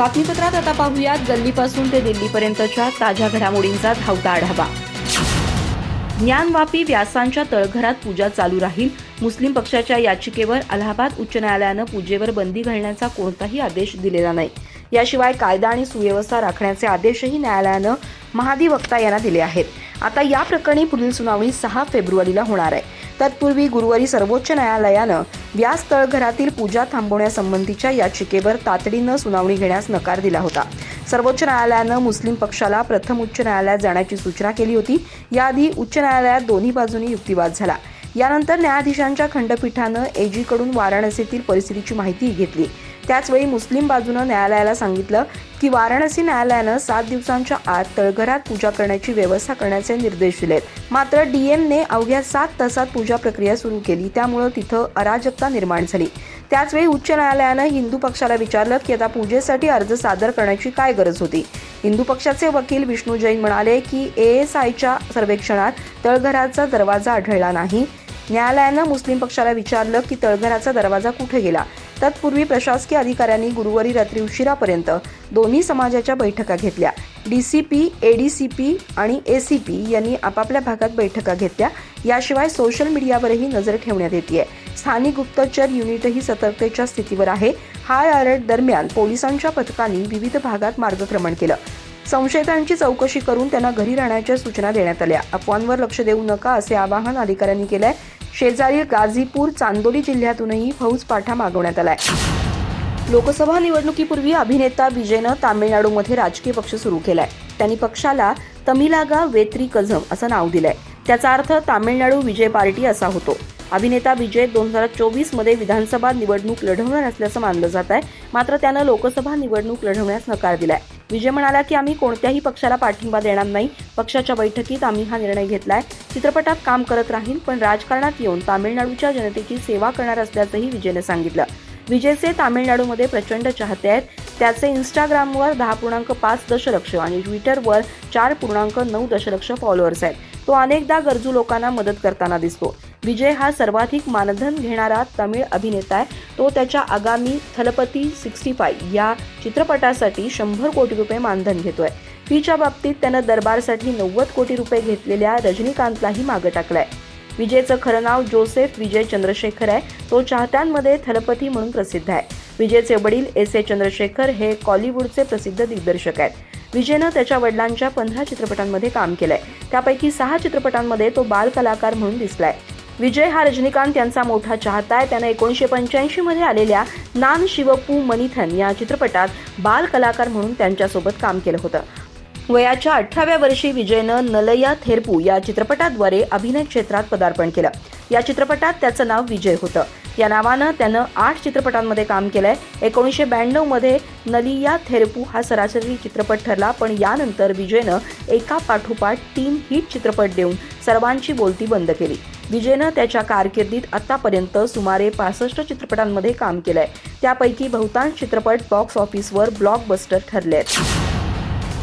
बातमीपत्रात आता पाहूयात गल्लीपासून ते दिल्लीपर्यंतच्या ताज्या घडामोडींचा धावता आढावा. ज्ञानवापी व्यासांच्या तळघरात पूजा चालू राहील. मुस्लिम पक्षाच्या याचिकेवर अलाहाबाद उच्च न्यायालयानं पूजेवर बंदी घालण्याचा कोणताही आदेश दिलेला नाही. याशिवाय कायदा आणि सुव्यवस्था राखण्याचे आदेशही न्यायालयानं महाधिवक्ता यांना दिले आहेत. आता या प्रकरणी पुढील सुनावणी 6 फेब्रुवारीला होणार आहे. तत्पूर्वी गुरुवारी सर्वोच्च न्यायालयानं व्यास तळघरातील पूजा थांबवण्यासंबंधीच्या याचिकेवर तातडीनं सुनावणी घेण्यास नकार दिला होता. सर्वोच्च न्यायालयानं मुस्लिम पक्षाला प्रथम उच्च न्यायालयात जाण्याची सूचना केली होती. याआधी उच्च न्यायालयात दोन्ही बाजूंनी युक्तिवाद झाला. यानंतर न्यायाधीशांच्या खंडपीठानं एजीकडून वाराणसीतील परिस्थितीची माहिती घेतली. त्याचवेळी मुस्लिम बाजूनं न्यायालयाला सांगितलं की वाराणसी न्यायालयानं 7 दिवसांच्या आत तळघरात पूजा करण्याची व्यवस्था करण्याचे निर्देश दिलेत. मात्र डीएमने अवघ्या 7 तासात पूजा प्रक्रिया सुरू केली. त्यामुळे तिथं अराजकता निर्माण झाली. त्याचवेळी उच्च न्यायालयानं हिंदू पक्षाला विचारलं की आता पूजेसाठी अर्ज सादर करण्याची काय गरज होती. हिंदू पक्षाचे वकील विष्णू जैन म्हणाले की एएसआयच्या सर्वेक्षणात तळघराचा दरवाजा आढळला नाही. न्यायालयानं मुस्लिम पक्षाला विचारलं की तळघराचा दरवाजा कुठे गेला. तत्पूर्वी प्रशासकीय अधिकाऱ्यांनी गुरुवारी रात्री उशिरापर्यंत दोन्ही समाजाच्या बैठका घेतल्या. डीसीपी, एडीसीपी आणि एसीपी यांनी आपापल्या भागात बैठका घेतल्या. याशिवाय सोशल मीडियावरही नजर ठेवण्यात येते. स्थानिक गुप्तचर युनिटही सतर्कतेच्या स्थितीवर आहे. हाय अलर्ट दरम्यान पोलिसांच्या पथकांनी विविध भागात मार्गक्रमण केलं. संशयितांची चौकशी करून त्यांना घरी राहण्याच्या सूचना देण्यात आल्या. अफवांवर लक्ष देऊ नका असे आवाहन अधिकाऱ्यांनी केलंय. शेजारील गाझीपूर, चांदोली जिल्ह्यातूनही फौजपाठा मागवण्यात आलाय. लोकसभा निवडणुकीपूर्वी अभिनेता विजयनं तामिळनाडूमध्ये राजकीय पक्ष सुरू केलाय. त्यांनी पक्षाला तमिलागा वेत्री कझम असं नाव दिलंय. त्याचा अर्थ तामिळनाडू विजय पार्टी असा होतो. अभिनेता विजय 2024 मध्ये विधानसभा निवडणूक लढवणार असल्याचं मानलं जात आहे. मात्र त्यानं लोकसभा निवडणूक लढवण्यास नकार दिलाय. विजय म्हणाला की आम्ही कोणत्याही पक्षाला पाठिंबा देणार नाही. पक्षाच्या बैठकीत आम्ही हा निर्णय घेतलाय. चित्रपटात काम करत राहील, पण राजकारणात येऊन तामिळनाडूच्या जनतेची सेवा करणार असल्याचंही विजयने सांगितलं. विजयचे तामिळनाडूमध्ये प्रचंड चाहते आहेत. त्याचे इंस्टाग्रामवर 10.5 दशलक्ष आणि ट्विटरवर 4.9 दशलक्ष फॉलोअर्स आहेत. तो अनेकदा गरजू लोकांना मदत करताना दिसतो. विजय हा सर्वाधिक मानधन घेणारा तमिळ अभिनेता आहे. तो त्याच्या आगामी थलपती 65 या चित्रपटासाठी 100 कोटी रुपये मानधन घेतोय. फीच्या बाबतीत त्यानं दरबारसाठी 90 कोटी रुपये घेतलेल्या रजनीकांतलाही मागे टाकलाय. विजयचं खरं नाव जोसेफ विजय चंद्रशेखर आहे. तो चाहत्यांमध्ये थलपती म्हणून प्रसिद्ध आहे. विजयचे वडील एस.ए. चंद्रशेखर हे कॉलिवूडचे प्रसिद्ध दिग्दर्शक आहेत. विजयनं त्याच्या वडिलांच्या 15 चित्रपटांमध्ये काम केलंय. त्यापैकी 6 चित्रपटांमध्ये तो बाल कलाकार म्हणून दिसलाय. विजय हा रजनीकांत यांचा मोठा चाहता आहे. त्यानं 1985 मध्ये आलेल्या नान शिवप्पू मनिथन या चित्रपटात बाल कलाकार म्हणून त्यांच्यासोबत काम केलं होतं. वयाच्या 18व्या वर्षी विजयनं नलया थेरपू या चित्रपटाद्वारे अभिनय क्षेत्रात पदार्पण केलं. या चित्रपटात त्याचं नाव विजय होतं. या नावानं त्यानं 8 चित्रपटांमध्ये काम केलंय. 1992 मध्ये नलिया थेरपू हा सरासरी चित्रपट ठरला, पण यानंतर विजयनं एका पाठोपाठ 3 हिट चित्रपट देऊन सर्वांची बोलती बंद केली. विजयनं त्याच्या कारकिर्दीत आतापर्यंत सुमारे 65 चित्रपटांमध्ये काम केलंय. त्यापैकी बहुतांश चित्रपट बॉक्स ऑफिसवर ब्लॉकबस्टर ठरले आहेत.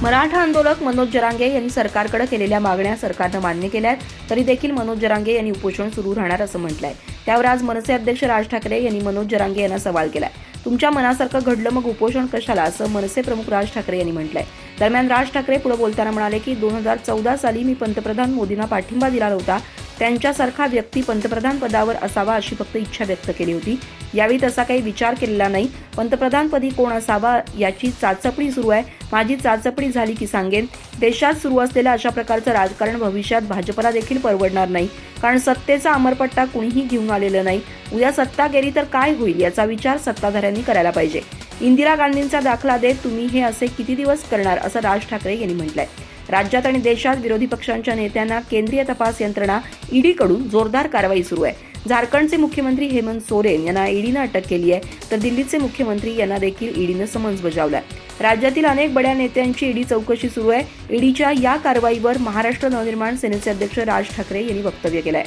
मराठा आंदोलक मनोज जरांगे यांनी सरकारकडे केलेल्या मागण्या सरकारनं मान्य केल्या आहेत. तरी देखील मनोज जरांगे यांनी उपोषण सुरू राहणार असं म्हटलंय. त्यावर आज मनसे अध्यक्ष राज ठाकरे यांनी मनोज जरांगे यांना सवाल केलाय. तुमच्या मनासारखं घडलं मग उपोषण कशाला, असं मनसे प्रमुख राज ठाकरे यांनी म्हटलंय. दरम्यान राज ठाकरे पुढे बोलताना म्हणाले की 2014 साली मी पंतप्रधान मोदींना पाठिंबा दिला होता. त्यांच्यासारखा व्यक्ती पंतप्रधान पदावर असावा अशी फक्त इच्छा व्यक्त केली होती. यावेळी तसा काही विचार केलेला नाही. पंतप्रधानपदी कोण असावा याची चाचपणी सुरू आहे. माझी चाचपणी झाली की सांगेन. देशात सुरू असलेल्या अशा प्रकारचं राजकारण भविष्यात भाजपला देखील परवडणार नाही. कारण सत्तेचा अमरपट्टा कुणीही घेऊन आलेलं नाही. उद्या सत्ता गेली तर काय होईल याचा विचार सत्ताधाऱ्यांनी करायला पाहिजे. इंदिरा गांधींचा दाखला देत तुम्ही हे असे किती दिवस करणार, असं राज ठाकरे यांनी म्हटलंय. राज्यात आणि देशात विरोधी पक्षांच्या नेत्यांना केंद्रीय तपास यंत्रणा ईडीकडून जोरदार कारवाई सुरू आहे. झारखंडचे मुख्यमंत्री हेमंत सोरेन यांना ईडीनं अटक केली आहे, तर दिल्लीचे मुख्यमंत्री यांना देखील ईडीनं समन्स बजावलाय. राज्यातील अनेक बड्या नेत्यांची ईडी चौकशी सुरू आहे. ईडीच्या या कारवाईवर महाराष्ट्र नवनिर्माण सेनेचे अध्यक्ष राज ठाकरे यांनी वक्तव्य केलंय.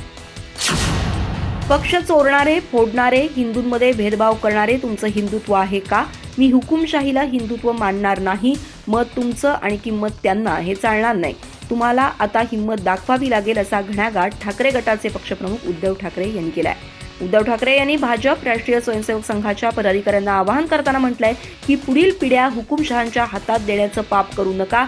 पक्ष चोरणारे, फोडणारे, हिंदूंमध्ये भेदभाव करणारे तुमचं हिंदुत्व आहे का? मी हुकुमशाहीला हिंदुत्व मानणार नाही. मत तुमचं आणि किंमत त्यांना हे चालणार नाही. तुम्हाला आता हिंमत दाखवावी लागेल, असा घणाघात ठाकरे गटाचे पक्षप्रमुख उद्धव ठाकरे यांनी केलाय. उद्धव ठाकरे यांनी भाजप राष्ट्रीय स्वयंसेवक संघाच्या पदाधिकाऱ्यांना आवाहन करताना म्हटलंय की पुढील पिढ्या हुकुमशहांच्या हातात देण्याचं पाप करू नका.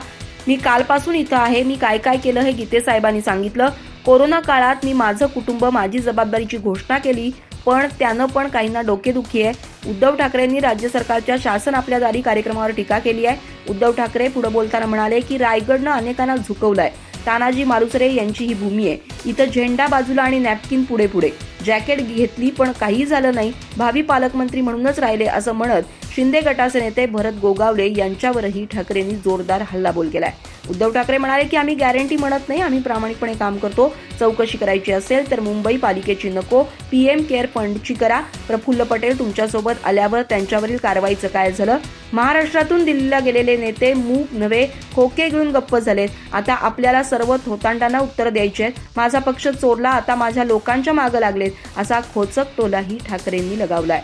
मी कालपासून इथं आहे. मी काय काय केलं हे गीते साहेबांनी सांगितलं. कोरोना काळात मी माझं कुटुंब माझी जबाबदारीची घोषणा केली, पण त्यानं पण काहींना डोकेदुखी आहे. उद्धव ठाकरेंनी राज्य सरकारच्या शासन आपल्या दारी कार्यक्रमावर टीका केली आहे. उद्धव ठाकरे पुढे बोलताना म्हणाले की रायगडनं अनेकांना झुकवलंय. तानाजी मालुसरे यांची ही भूमी आहे. इथं झेंडा बाजूला आणि नॅपकिन पुढे पुढे. जॅकेट घेतली पण काही झालं नाही. भावी पालकमंत्री म्हणूनच राहिले असं म्हणत शिंदे गटाचे नेते भरत गोगावले यांच्यावरही ठाकरेंनी जोरदार हल्लाबोल केलाय. उद्धव ठाकरे म्हणाले की आम्ही गॅरंटी म्हणत नाही, आम्ही प्रामाणिकपणे काम करतो. चौकशी करायची असेल तर मुंबई पालिकेची नको, पीएम केअर फंडची करा. प्रफुल्ल पटेल तुमच्यासोबत आल्यावर त्यांच्यावरील कारवाईचं काय झालं? महाराष्ट्रातून दिल्लीला गेलेले नेते मूग नव्हे खोके घेऊन गप्प झालेत. आता आपल्याला सर्व थोतांडांना उत्तर द्यायची आहेत. माझा पक्ष चोरला, आता माझ्या लोकांच्या मागं लागलेत, असा खोचक टोलाही ठाकरेंनी लगावलाय.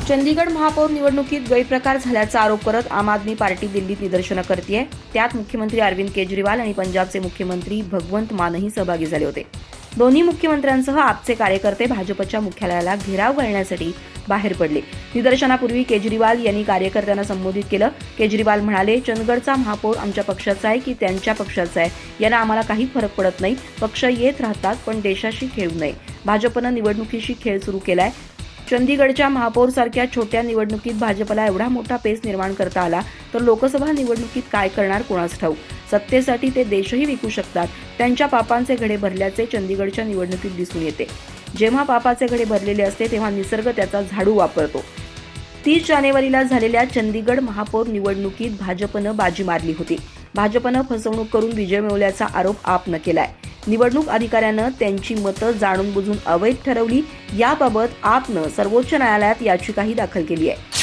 चंदीगड महापौर निवडणुकीत गैरप्रकार झाल्याचा आरोप करत आम आदमी पार्टी दिल्लीत निदर्शनं करतेय. त्यात मुख्यमंत्री अरविंद केजरीवाल आणि पंजाबचे मुख्यमंत्री भगवंत मानही सहभागी झाले होते. दोन्ही मुख्यमंत्र्यांसह आपचे कार्यकर्ते भाजपच्या मुख्यालयाला घेराव घालण्यासाठी बाहेर पडले. निदर्शनापूर्वी केजरीवाल यांनी कार्यकर्त्यांना संबोधित केलं. केजरीवाल म्हणाले, चंदगडचा महापौर आमच्या पक्षाचा आहे की त्यांच्या पक्षाचा आहे याला आम्हाला काही फरक पडत नाही. पक्ष येत राहतात पण देशाशी खेळू नये. भाजपनं निवडणुकीशी खेळ सुरू केलाय. चंदीगडच्या महापौर सारख्या छोट्या निवडणुकीत भाजपला एवढा मोठा पेस निर्माण करता आला तर लोकसभा निवडणुकीत काय करणार कोणास ठाऊक. सत्तेसाठी ते देशही विकू शकतात. त्यांच्या पापांचे घडे भरल्याचे चंदीगडच्या निवडणुकीत दिसून येते. जेव्हा पापाचे घडे भरलेले असते तेव्हा निसर्ग त्याचा झाडू वापरतो. 30 जानेवारीला झालेल्या चंदीगड महापौर निवडणुकीत भाजपनं बाजी मारली होती. भाजपनं फसवणूक करून विजय मिळवल्याचा आरोप आपनं केलाय. निवडणूक अधिकाऱ्यानं त्यांची मतं जाणून बुजून अवैध ठरवली. याबाबत आपनं सर्वोच्च न्यायालयात याचिकाही दाखल केली आहे.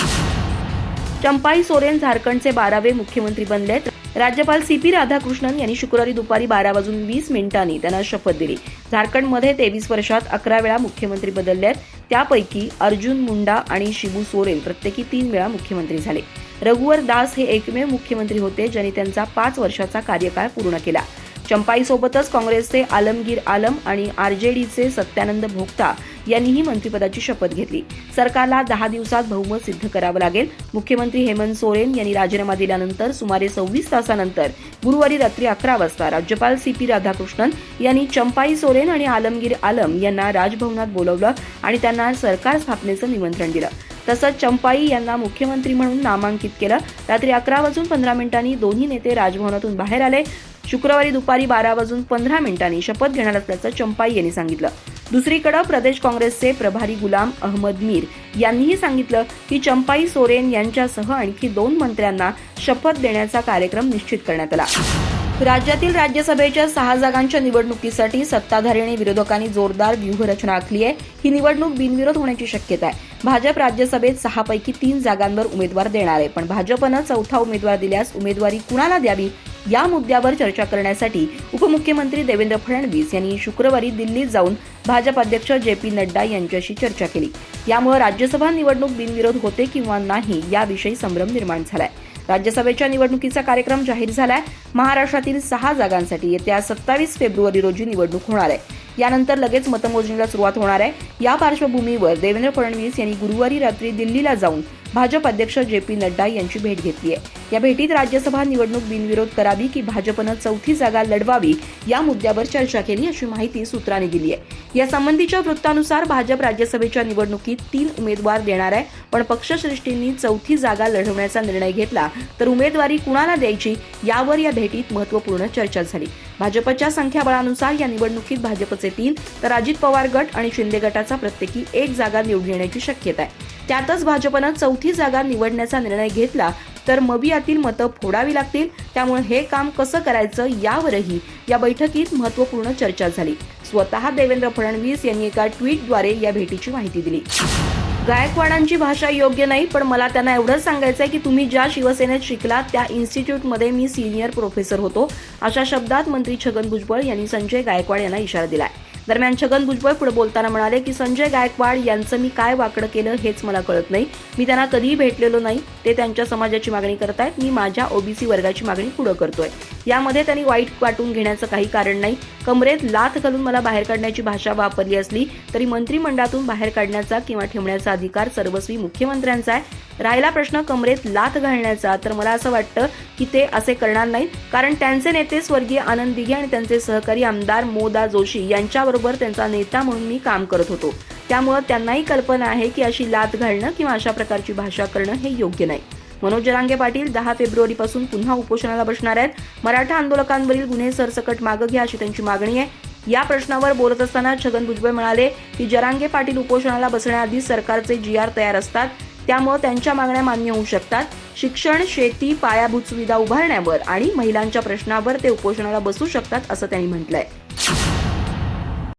चंपाई सोरेन झारखंडचे 12वे मुख्यमंत्री बनलेत. राज्यपाल CP राधाकृष्णन यांनी शुक्रवारी दुपारी 12:20 त्यांना शपथ दिली. झारखंडमध्ये 23 वर्षात 11 वेळा मुख्यमंत्री बदलले आहेत. त्यापैकी अर्जुन मुंडा आणि शिबू सोरेन प्रत्येकी 3 वेळा मुख्यमंत्री झाले. रघुवर दास हे एकमेव मुख्यमंत्री होते ज्यांनी त्यांचा 5 वर्षाचा कार्यकाळ पूर्ण केला. चंपाईसोबतच काँग्रेसचे आलमगीर आलम आणि RJDचे सत्यानंद भोक्ता यांनीही मंत्रिपदाची शपथ घेतली. सरकारला 10 दिवसात बहुमत सिद्ध करावं लागेल. मुख्यमंत्री हेमंत सोरेन यांनी राजीनामा दिल्यानंतर सुमारे 26 तासानंतर गुरुवारी रात्री 11 वाजता राज्यपाल CP राधाकृष्णन यांनी चंपाई सोरेन आणि आलमगीर आलम यांना राजभवनात बोलावलं आणि त्यांना सरकार स्थापनेचं निमंत्रण दिलं. तसंच चंपाई यांना मुख्यमंत्री म्हणून नामांकित केलं. रात्री 11:15 दोन्ही नेते राजभवनातून बाहेर आले. शुक्रवारी दुपारी 12:15 शपथ घेणार असल्याचं चंपाई यांनी सांगितलं. दुसरीकडे प्रदेश काँग्रेसचे प्रभारी गुलाम अहमद मीर यांनीही सांगितलं की चंपाई सोरेन यांच्यासह आणखी 2 मंत्र्यांना शपथ देण्याचा कार्यक्रम निश्चित करण्यात आला. राज्यातील राज्यसभेच्या 6 जागांच्या निवडणुकीसाठी सत्ताधारी आणि विरोधकांनी जोरदार व्यूहरचना आखली आहे. ही निवडणूक बिनविरोध होण्याची शक्यता आहे. भाजप राज्यसभेत 6 पैकी 3 जागांवर उमेदवार देणार आहे, पण भाजपनं 4था उमेदवार दिल्यास उमेदवारी कुणाला द्यावी या मुद्द्यावर चर्चा करण्यासाठी उपमुख्यमंत्री देवेंद्र फडणवीस यांनी शुक्रवारी दिल्लीत जाऊन भाजप अध्यक्ष JP नड्डा यांच्याशी चर्चा केली. यामुळे राज्यसभा निवडणूक बिनविरोध होते किंवा नाही याविषयी संभ्रम निर्माण झालाय. राज्यसभेच्या निवडणुकीचा कार्यक्रम जाहीर झालाय. महाराष्ट्रातील 6 जागांसाठी येत्या 27 फेब्रुवारी रोजी निवडणूक होणार आहे. यानंतर लगेच मतमोजणीला सुरुवात होणार आहे. या पार्श्वभूमीवर देवेंद्र फडणवीस यांनी गुरुवारी रात्री दिल्लीला जाऊन भाजप अध्यक्ष JP नड्डा यांची भेट घेतली आहे. या भेटीत राज्यसभा निवडणूक बिनविरोध करावी की भाजपनं 4थी जागा लढवावी या मुद्द्यावर चर्चा केली अशी माहिती सूत्रांनी दिली आहे. या संबंधीच्या वृत्तानुसार भाजप राज्यसभेच्या निवडणुकीत 3 उमेदवार देणार आहे, पण पक्षश्रेष्ठींनी 4थी जागा लढवण्याचा निर्णय घेतला तर उमेदवारी कुणाला द्यायची यावर या भेटीत महत्त्वपूर्ण चर्चा झाली. भाजपच्या संख्याबळानुसार या निवडणुकीत भाजपचे 3 तर अजित पवार गट आणि शिंदे गटाचा प्रत्येकी 1 जागा निवडून येण्याची शक्यता आहे. त्यातच भाजपनं 4थी जागा निवडण्याचा निर्णय घेतला तर मबियातील मतं फोडावी लागतील. त्यामुळे हे काम कसं करायचं यावरही या बैठकीत महत्त्वपूर्ण चर्चा झाली. स्वतः देवेंद्र फडणवीस यांनी एका ट्विटद्वारे या भेटीची माहिती दिली. गायकवाडांची भाषा योग्य नाही, पण मला त्यांना एवढंच सांगायचं आहे की तुम्ही ज्या शिवसेनेत शिकलात त्या इन्स्टिट्यूटमध्ये मी सिनियर प्रोफेसर होतो. अशा शब्दात मंत्री छगन भुजबळ यांनी संजय गायकवाड यांना इशारा दिलाय. दरम्यान छगन भुजबळ पुढे बोलताना म्हणाले की संजय गायकवाड यांचं मी काय वाकडं केलं हेच मला कळत नाही. मी त्यांना कधीही भेटलेलो नाही. ते त्यांच्या समाजाची मागणी करतायत. मी माझ्या ओबीसी वर्गाची मागणी पुढे करतोय. यामध्ये त्यांनी वाईट वाटून घेण्याचं काही कारण नाही. कमरेत लाथ घालून मला बाहेर काढण्याची भाषा वापरली असली तरी मंत्रिमंडळातून बाहेर काढण्याचा किंवा ठेवण्याचा अधिकार सर्वस्वी मुख्यमंत्र्यांचा आहे. राहिला प्रश्न कमरेत लाथ घालण्याचा, तर मला असं वाटतं की ते असे करणार नाहीत, कारण त्यांचे नेते स्वर्गीय आनंद दिघे आणि त्यांचे सहकारी आमदार मोदा जोशी यांच्याबरोबर त्यांचा नेता म्हणून मी काम करत होतो. त्यामुळे त्यांनाही कल्पना आहे की अशी लाथ घालणं किंवा अशा प्रकारची भाषा करणं हे योग्य नाही. मनोज जरांगे पाटील 10 फेब्रुवारीपासून पुन्हा उपोषणाला बसणार आहेत. मराठा आंदोलकांवरील गुन्हे सरसकट मागे घ्या अशी त्यांची मागणी आहे. या प्रश्नावर बोलत असताना छगन भुजबळ म्हणाले की जरांगे पाटील उपोषणाला बसण्याआधी सरकारचे GR तयार असतात, त्यामुळे त्यांच्या मागण्या मान्य होऊ शकतात. शिक्षण, शेती, पायाभूत सुविधा उभारण्यावर आणि महिलांच्या प्रश्नावर ते उपोषणाला बसू शकतात असं त्यांनी म्हटलंय.